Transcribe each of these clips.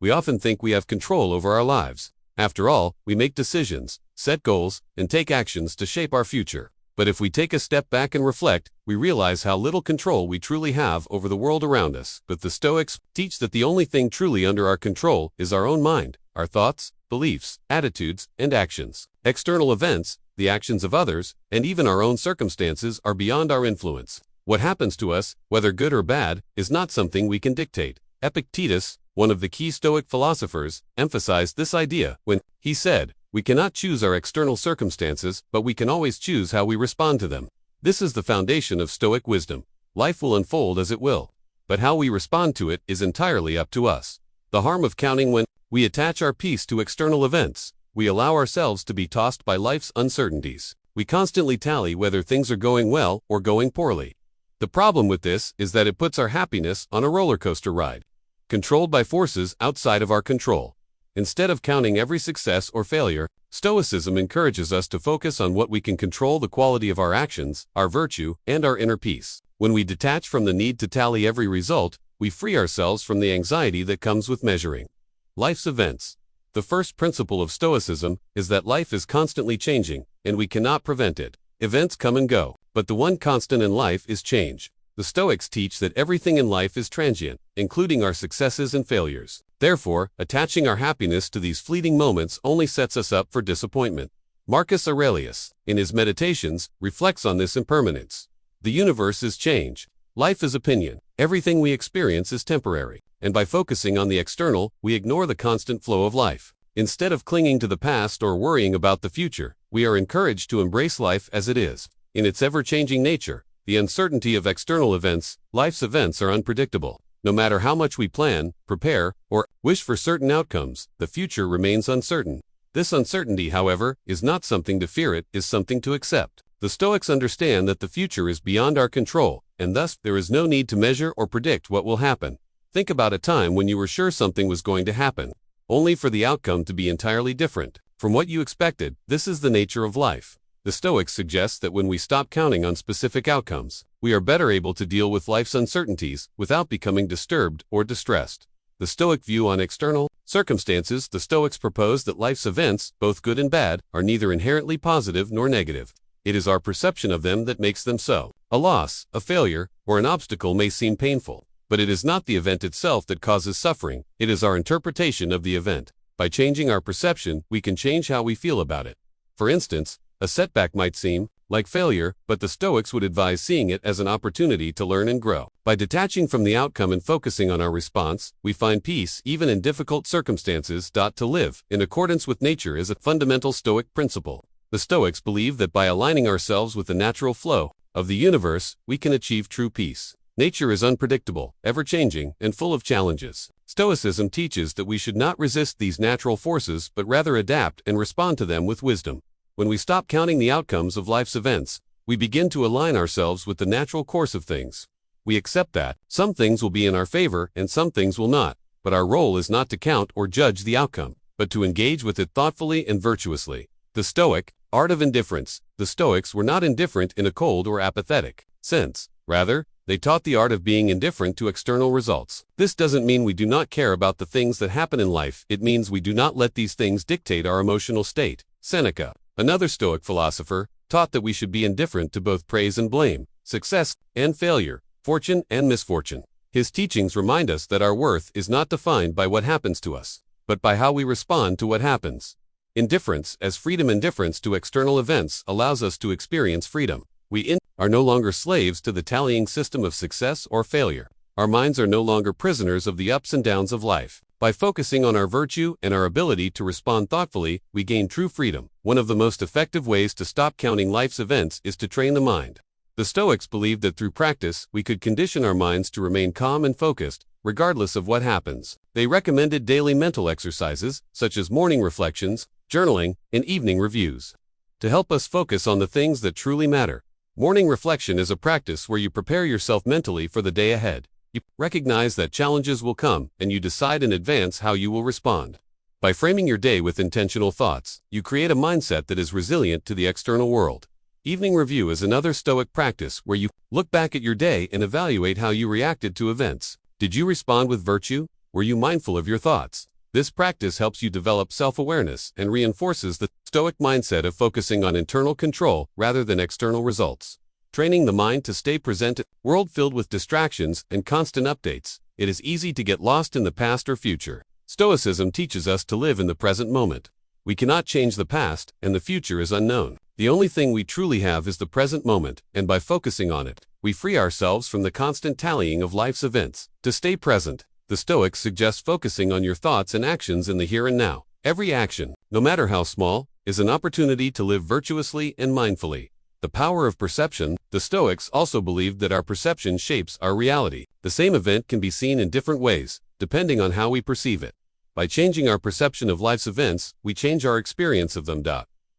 We often think we have control over our lives. After all, we make decisions, set goals, and take actions to shape our future. But if we take a step back and reflect, we realize how little control we truly have over the world around us. But the Stoics teach that the only thing truly under our control is our own mind, our thoughts, beliefs, attitudes, and actions. External events, the actions of others, and even our own circumstances are beyond our influence. What happens to us, whether good or bad, is not something we can dictate. Epictetus, one of the key Stoic philosophers, emphasized this idea when he said, "We cannot choose our external circumstances, but we can always choose how we respond to them." This is the foundation of Stoic wisdom. Life will unfold as it will, but how we respond to it is entirely up to us. The harm of counting: when we attach our peace to external events, we allow ourselves to be tossed by life's uncertainties. We constantly tally whether things are going well or going poorly. The problem with this is that it puts our happiness on a roller coaster ride, controlled by forces outside of our control. Instead of counting every success or failure, Stoicism encourages us to focus on what we can control: the quality of our actions, our virtue, and our inner peace. When we detach from the need to tally every result, we free ourselves from the anxiety that comes with measuring life's events. The first principle of Stoicism is that life is constantly changing, and we cannot prevent it. Events come and go, but the one constant in life is change. The Stoics teach that everything in life is transient, including our successes and failures. Therefore, attaching our happiness to these fleeting moments only sets us up for disappointment. Marcus Aurelius, in his Meditations, reflects on this impermanence. The universe is change. Life is opinion. Everything we experience is temporary. And by focusing on the external, we ignore the constant flow of life. Instead of clinging to the past or worrying about the future, we are encouraged to embrace life as it is. In its ever-changing nature, the uncertainty of external events, life's events are unpredictable. No matter how much we plan, prepare, or wish for certain outcomes, the future remains uncertain. This uncertainty, however, is not something to fear, it is something to accept. The Stoics understand that the future is beyond our control, and thus there is no need to measure or predict what will happen. Think about a time when you were sure something was going to happen, only for the outcome to be entirely different from what you expected. This is the nature of life. The Stoics suggest that when we stop counting on specific outcomes, we are better able to deal with life's uncertainties without becoming disturbed or distressed. The Stoic view on external circumstances: the Stoics propose that life's events, both good and bad, are neither inherently positive nor negative. It is our perception of them that makes them so. A loss, a failure, or an obstacle may seem painful, but it is not the event itself that causes suffering, it is our interpretation of the event. By changing our perception, we can change how we feel about it. For instance, a setback might seem like failure, but the Stoics would advise seeing it as an opportunity to learn and grow. By detaching from the outcome and focusing on our response, we find peace even in difficult circumstances. To live in accordance with nature is a fundamental Stoic principle. The Stoics believe that by aligning ourselves with the natural flow of the universe, we can achieve true peace. Nature is unpredictable, ever-changing, and full of challenges. Stoicism teaches that we should not resist these natural forces but rather adapt and respond to them with wisdom. When we stop counting the outcomes of life's events, we begin to align ourselves with the natural course of things. We accept that some things will be in our favor and some things will not, but our role is not to count or judge the outcome, but to engage with it thoughtfully and virtuously. The Stoic art of indifference. The Stoics were not indifferent in a cold or apathetic sense. Rather, they taught the art of being indifferent to external results. This doesn't mean we do not care about the things that happen in life, it means we do not let these things dictate our emotional state. Seneca, another Stoic philosopher, taught that we should be indifferent to both praise and blame, success and failure, fortune and misfortune. His teachings remind us that our worth is not defined by what happens to us, but by how we respond to what happens. Indifference as freedom. Indifference to external events allows us to experience freedom. We are no longer slaves to the tallying system of success or failure. Our minds are no longer prisoners of the ups and downs of life. By focusing on our virtue and our ability to respond thoughtfully, we gain true freedom. One of the most effective ways to stop counting life's events is to train the mind. The Stoics believed that through practice, we could condition our minds to remain calm and focused, regardless of what happens. They recommended daily mental exercises, such as morning reflections, journaling, and evening reviews, to help us focus on the things that truly matter. Morning reflection is a practice where you prepare yourself mentally for the day ahead. You recognize that challenges will come, and you decide in advance how you will respond. By framing your day with intentional thoughts, you create a mindset that is resilient to the external world. Evening review is another Stoic practice where you look back at your day and evaluate how you reacted to events. Did you respond with virtue? Were you mindful of your thoughts? This practice helps you develop self-awareness and reinforces the Stoic mindset of focusing on internal control rather than external results. Training the mind to stay present in a world filled with distractions and constant updates, it is easy to get lost in the past or future. Stoicism teaches us to live in the present moment. We cannot change the past, and the future is unknown. The only thing we truly have is the present moment, and by focusing on it, we free ourselves from the constant tallying of life's events. To stay present, the Stoics suggest focusing on your thoughts and actions in the here and now. Every action, no matter how small, is an opportunity to live virtuously and mindfully. The power of perception. The Stoics also believed that our perception shapes our reality. The same event can be seen in different ways, depending on how we perceive it. By changing our perception of life's events, we change our experience of them.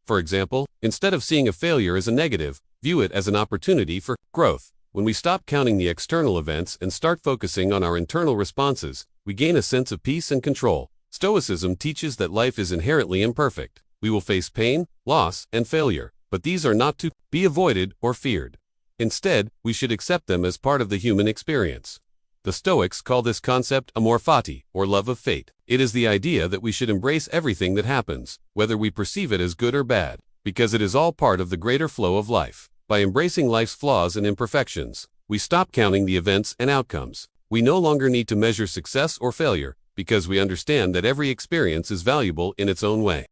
For example, instead of seeing a failure as a negative, view it as an opportunity for growth. When we stop counting the external events and start focusing on our internal responses, we gain a sense of peace and control. Stoicism teaches that life is inherently imperfect. We will face pain, loss, and failure, but these are not to be avoided or feared. Instead, we should accept them as part of the human experience. The Stoics call this concept amor fati, or love of fate. It is the idea that we should embrace everything that happens, whether we perceive it as good or bad, because it is all part of the greater flow of life. By embracing life's flaws and imperfections, we stop counting the events and outcomes. We no longer need to measure success or failure, because we understand that every experience is valuable in its own way.